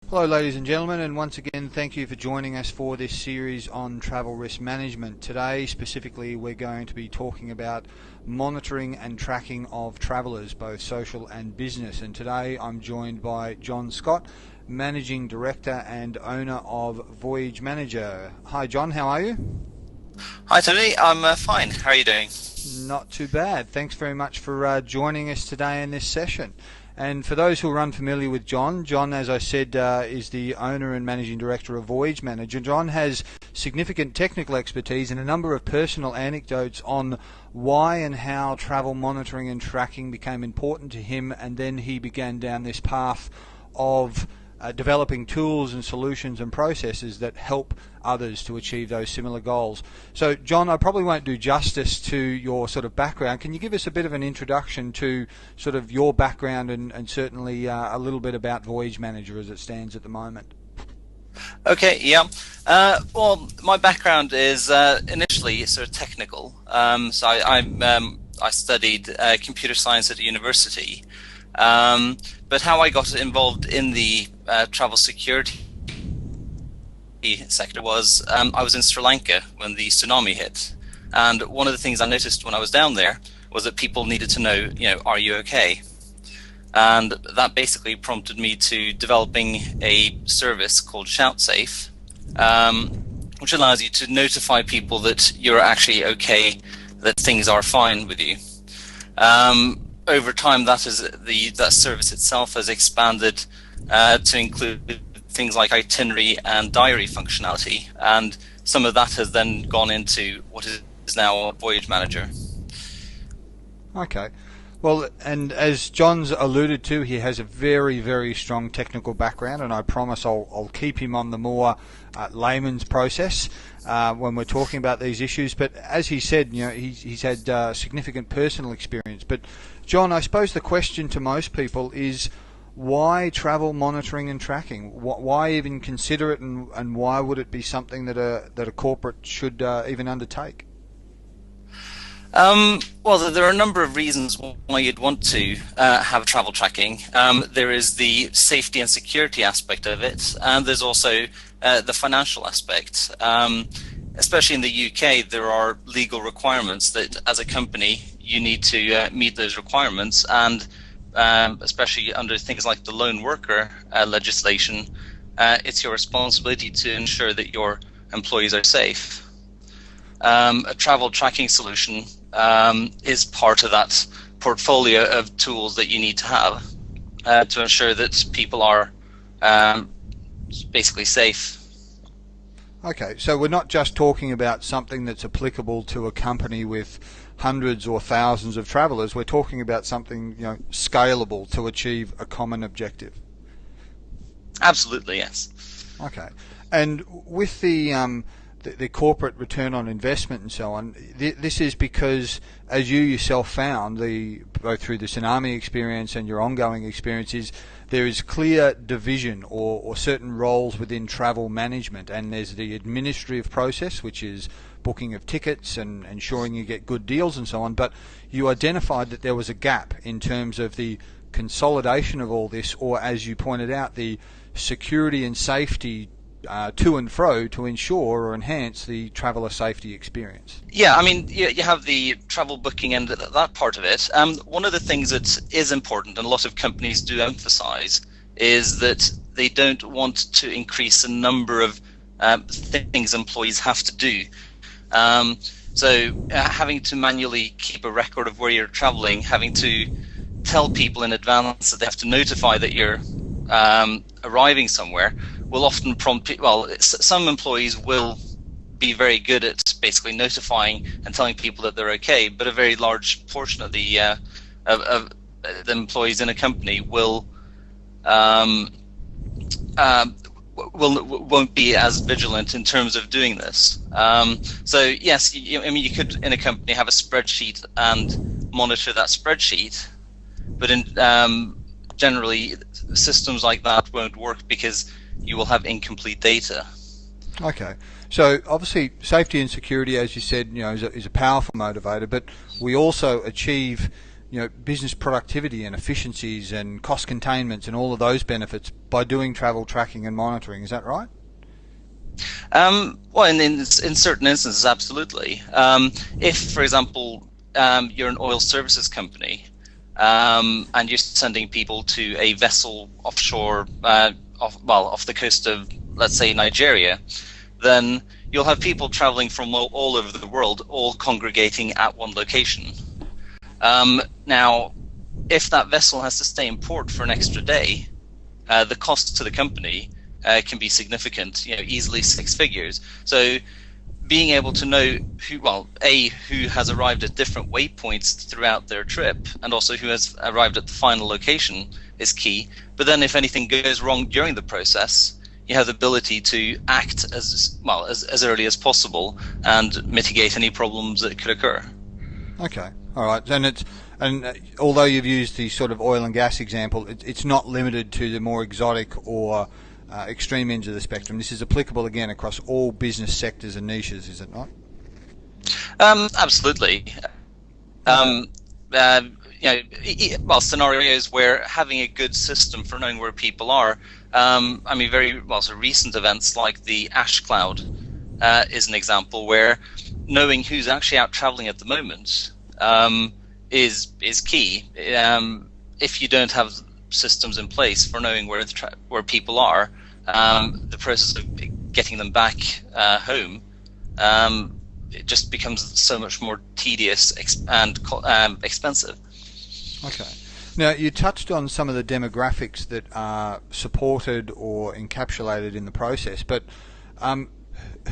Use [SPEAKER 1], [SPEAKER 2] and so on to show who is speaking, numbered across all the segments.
[SPEAKER 1] Hello ladies and gentlemen, and once again thank you for joining us for this series on travel risk management. Today specifically we're going to be talking about monitoring and tracking of travellers, both social and business, and today I'm joined by John Scott, Managing Director and owner of Voyage Manager. Hi John, how are you?
[SPEAKER 2] Hi Tony, I'm fine. How are you doing?
[SPEAKER 1] Not too bad. Thanks very much for joining us today in this session. And for those who are unfamiliar with John, as I said, is the owner and managing director of Voyage Manager. John has significant technical expertise and a number of personal anecdotes on why and how travel monitoring and tracking became important to him, and then he began down this path of developing tools and solutions and processes that help others to achieve those similar goals. So John, I probably won't do justice to your sort of background. Can you give us a bit of an introduction to sort of your background and certainly a little bit about Voyage Manager as it stands at the moment?
[SPEAKER 2] Okay, yeah. Well, my background is initially sort of technical. I studied computer science at a university. But how I got involved in the travel security sector was I was in Sri Lanka when the tsunami hit, and one of the things I noticed when I was down there was that people needed to know, are you okay? And that basically prompted me to developing a service called ShoutSafe, which allows you to notify people that you're actually okay, that things are fine with you. Over time, that service itself has expanded to include things like itinerary and diary functionality, and some of that has then gone into what is now Voyage Manager.
[SPEAKER 1] Okay. Well, and as John's alluded to, he has a very, very strong technical background, and I promise I'll keep him on the more layman's process when we're talking about these issues. But as he said, he's had significant personal experience. But John, I suppose the question to most people is, why travel monitoring and tracking? Why even consider it, and why would it be something that a corporate should even undertake?
[SPEAKER 2] Well, there are a number of reasons why you'd want to have travel tracking. There is the safety and security aspect of it, and there's also the financial aspect. Especially in the UK, there are legal requirements that, as a company, you need to meet those requirements, and especially under things like the lone worker legislation, it's your responsibility to ensure that your employees are safe. A travel tracking solution is part of that portfolio of tools that you need to have to ensure that people are basically safe.
[SPEAKER 1] Okay, so we're not just talking about something that's applicable to a company with hundreds or thousands of travellers. We're talking about something scalable to achieve a common objective.
[SPEAKER 2] Absolutely, yes.
[SPEAKER 1] Okay, and with the corporate return on investment and so on, this is because, as you yourself found, both through the tsunami experience and your ongoing experiences, there is clear division or certain roles within travel management, and there's the administrative process, which is booking of tickets and ensuring you get good deals and so on, but you identified that there was a gap in terms of the consolidation of all this, or as you pointed out, the security and safety to and fro to ensure or enhance the traveller safety experience.
[SPEAKER 2] Yeah, I mean, you have the travel booking and that part of it. One of the things that is important, and a lot of companies do emphasize, is that they don't want to increase the number of things employees have to do. So having to manually keep a record of where you're traveling, having to tell people in advance that they have to notify that you're arriving somewhere, will often prompt some employees will be very good at basically notifying and telling people that they're okay, but a very large portion of the employees in a company won't be as vigilant in terms of doing this. So yes, you could in a company have a spreadsheet and monitor that spreadsheet, but generally systems like that won't work because you will have incomplete data.
[SPEAKER 1] Okay, so obviously safety and security, as you said, is a powerful motivator, but we also achieve business productivity and efficiencies and cost containments and all of those benefits by doing travel tracking and monitoring. Is that right?
[SPEAKER 2] Well, in certain instances, absolutely. If, for example, you're an oil services company, and you're sending people to a vessel offshore, off the coast of, let's say, Nigeria, then you'll have people traveling from all over the world, all congregating at one location. Now, if that vessel has to stay in port for an extra day, the cost to the company can be significant, easily six figures. So being able to know who has arrived at different waypoints throughout their trip, and also who has arrived at the final location, is key. But then if anything goes wrong during the process, you have the ability to act as early as possible and mitigate any problems that could occur.
[SPEAKER 1] Okay, all right. And although you've used the sort of oil and gas example, it's not limited to the more exotic or extreme ends of the spectrum. This is applicable again across all business sectors and niches, is it not?
[SPEAKER 2] Absolutely. Scenarios where having a good system for knowing where people are. So recent events like the ash cloud is an example where knowing who's actually out traveling at the moment is key. If you don't have systems in place for knowing where people are, the process of getting them back home, it just becomes so much more tedious and expensive.
[SPEAKER 1] Okay. Now, you touched on some of the demographics that are supported or encapsulated in the process, but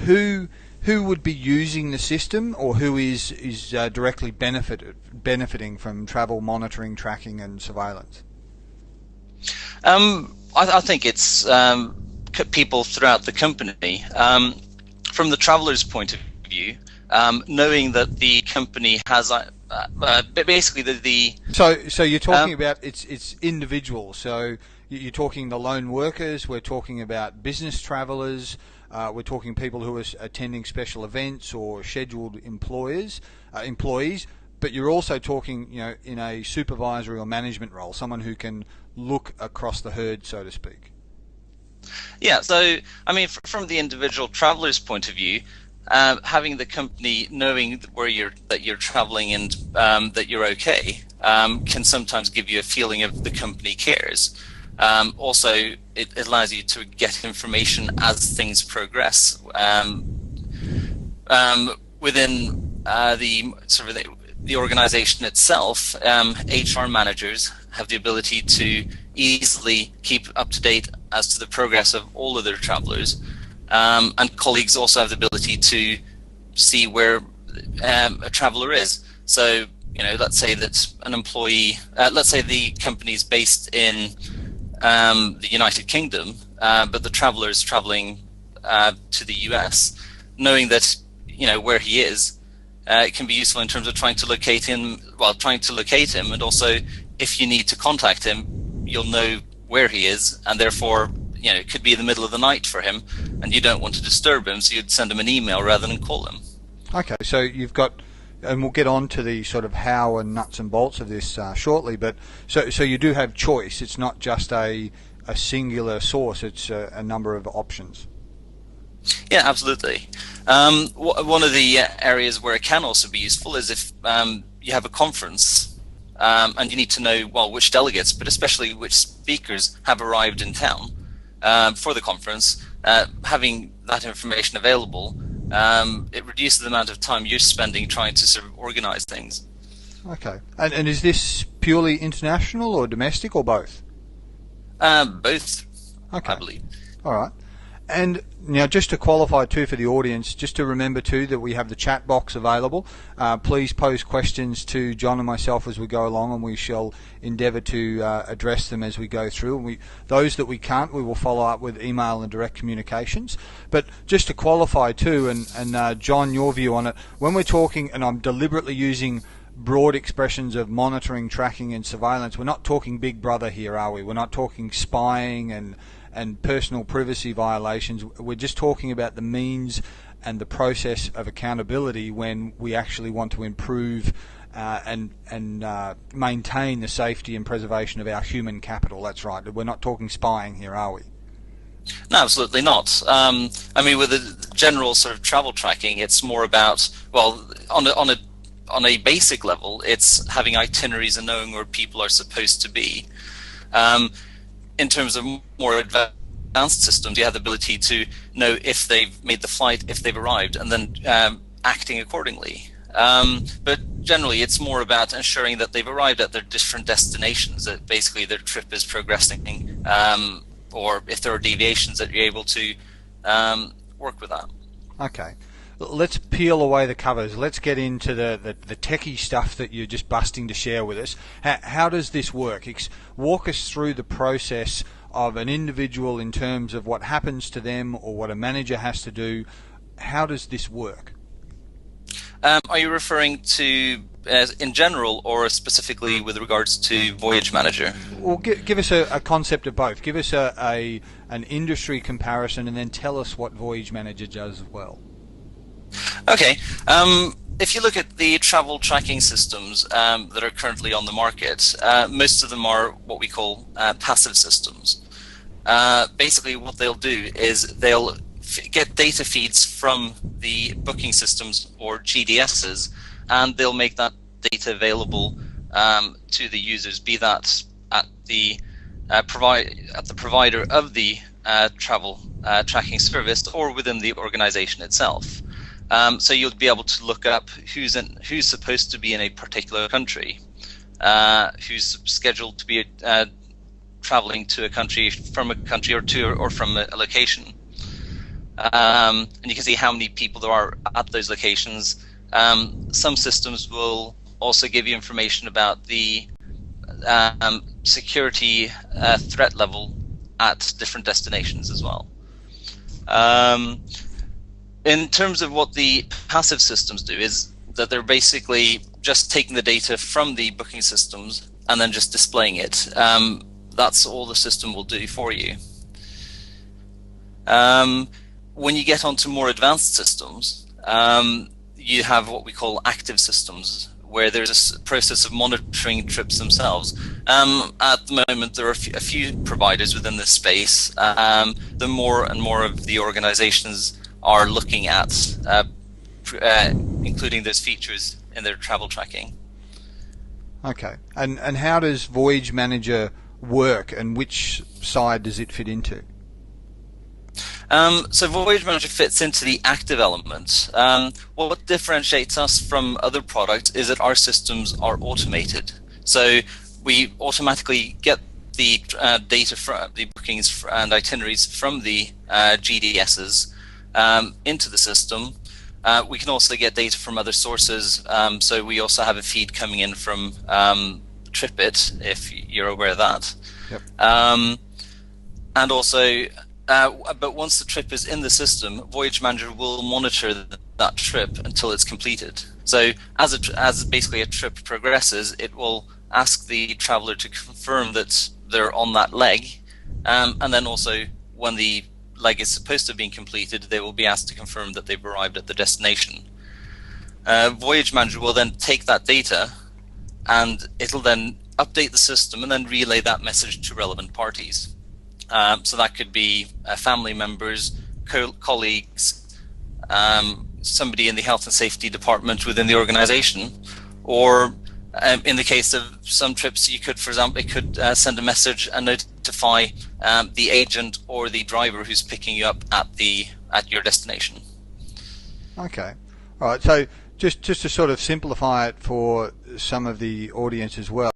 [SPEAKER 1] who would be using the system, or who is directly benefiting from travel monitoring, tracking, and surveillance?
[SPEAKER 2] I think it's people throughout the company. From the traveler's point of view, knowing that the company has basically
[SPEAKER 1] So you're talking about it's individuals. So you're talking the lone workers. We're talking about business travellers. We're talking people who are attending special events or scheduled employees. But you're also talking, in a supervisory or management role, someone who can look across the herd, so to speak.
[SPEAKER 2] Yeah. So from the individual traveller's point of view, having the company knowing that you're traveling and that you're okay can sometimes give you a feeling of the company cares. Also, it allows you to get information as things progress within the organization itself. HR managers have the ability to easily keep up to date as to the progress of all of their travelers. And colleagues also have the ability to see where a traveler is. So, let's say that an employee, let's say the company is based in the United Kingdom, but the traveler is traveling to the US. Knowing that, where he is, it can be useful in terms of trying to locate him, and also if you need to contact him, you'll know where he is, and therefore, it could be in the middle of the night for him, and you don't want to disturb him, so you'd send him an email rather than call him. Okay,
[SPEAKER 1] so you've got, and we'll get on to the sort of how and nuts and bolts of this shortly, but so you do have choice. It's not just a singular source, it's a number of options.
[SPEAKER 2] Yeah, absolutely. One of the areas where it can also be useful is if you have a conference and you need to know, which delegates, but especially which speakers have arrived in town for the conference. Having that information available, it reduces the amount of time you're spending trying to sort of organize things.
[SPEAKER 1] Okay. And is this purely international or domestic or both?
[SPEAKER 2] Both, okay. I believe.
[SPEAKER 1] All right. And now, just to qualify too for the audience, just to remember too that we have the chat box available. Please pose questions to John and myself as we go along, and we shall endeavour to address them as we go through. And those that we can't, we will follow up with email and direct communications. But just to qualify too, and John, your view on it, when we're talking, and I'm deliberately using broad expressions of monitoring, tracking, and surveillance, we're not talking Big Brother here, are we? We're not talking spying and personal privacy violations. We're just talking about the means and the process of accountability when we actually want to improve and maintain the safety and preservation of our human capital. That's right. We're not talking spying here, are we?
[SPEAKER 2] No, absolutely not. I mean, with the general sort of travel tracking, it's more about, well, on a basic level, it's having itineraries and knowing where people are supposed to be. In terms of more advanced systems, you have the ability to know if they've made the flight, if they've arrived, and then acting accordingly. But generally, it's more about ensuring that they've arrived at their different destinations, that basically their trip is progressing, or if there are deviations, that you're able to work with that.
[SPEAKER 1] Okay. Let's peel away the covers. Let's get into the techie stuff that you're just busting to share with us. How does this work? Walk us through the process of an individual in terms of what happens to them or what a manager has to do. How does this work?
[SPEAKER 2] Are you referring to in general or specifically with regards to Voyage Manager?
[SPEAKER 1] Well, give us a concept of both. Give us an industry comparison and then tell us what Voyage Manager does as well.
[SPEAKER 2] Okay. If you look at the travel tracking systems that are currently on the market, most of them are what we call passive systems. Basically, what they'll do is they'll get data feeds from the booking systems or GDSs, and they'll make that data available to the users, be that at the provider of the travel tracking service or within the organization itself. So you'll be able to look up who's supposed to be in a particular country, who's scheduled to be traveling to a country, from a country or from a location. And you can see how many people there are at those locations. Some systems will also give you information about the security threat level at different destinations as well. In terms of what the passive systems do, is that they're basically just taking the data from the booking systems and then just displaying it. That's all the system will do for you. When you get onto more advanced systems, you have what we call active systems, where there's a process of monitoring trips themselves. At the moment, there are a few providers within this space. The more and more of the organizations are looking at including those features in their travel tracking.
[SPEAKER 1] Okay. And how does Voyage Manager work, and which side does it fit into?
[SPEAKER 2] So Voyage Manager fits into the active element. What differentiates us from other products is that our systems are automated. So we automatically get the data from the bookings and itineraries from the GDSs into the system. We can also get data from other sources. So we also have a feed coming in from TripIt, if you're aware of that.
[SPEAKER 1] Yep.
[SPEAKER 2] And also, but once the trip is in the system, Voyage Manager will monitor that trip until it's completed. So as basically a trip progresses, it will ask the traveler to confirm that they're on that leg, and then also when the leg is supposed to have been completed, they will be asked to confirm that they've arrived at the destination. Voyage Manager will then take that data and it'll then update the system and then relay that message to relevant parties. So that could be family members, colleagues, somebody in the health and safety department within the organization, or in the case of some trips, you could, for example, it could send a message and notify the agent or the driver who's picking you up at your destination.
[SPEAKER 1] Okay. All right. So just to sort of simplify it for some of the audience as well.